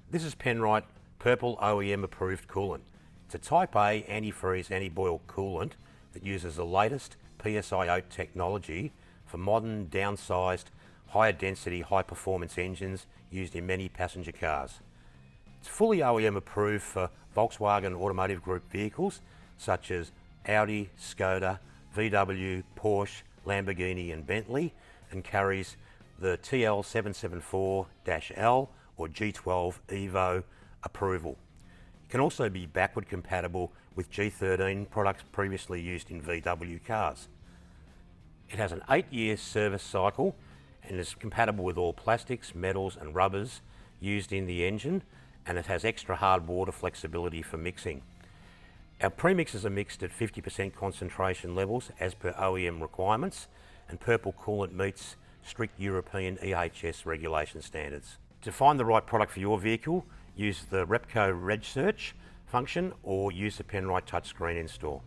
This is Penrite Purple OEM-approved coolant. It's a Type A antifreeze anti-boil coolant that uses the latest PSI technology for modern, downsized, higher density, high performance engines used in many passenger cars. It's fully OEM approved for Volkswagen Automotive Group vehicles such as Audi, Skoda, VW, Porsche, Lamborghini and Bentley, and carries the TL774-L or G12 Evo approval. It can also be backward compatible with G13 products previously used in VW cars. It has an 8-year service cycle and is compatible with all plastics, metals and rubbers used in the engine, and it has extra hard water flexibility for mixing. Our premixes are mixed at 50% concentration levels as per OEM requirements, and Purple coolant meets strict European EHS regulation standards. To find the right product for your vehicle, use the Repco Reg Search function or use the Penrite touchscreen in store.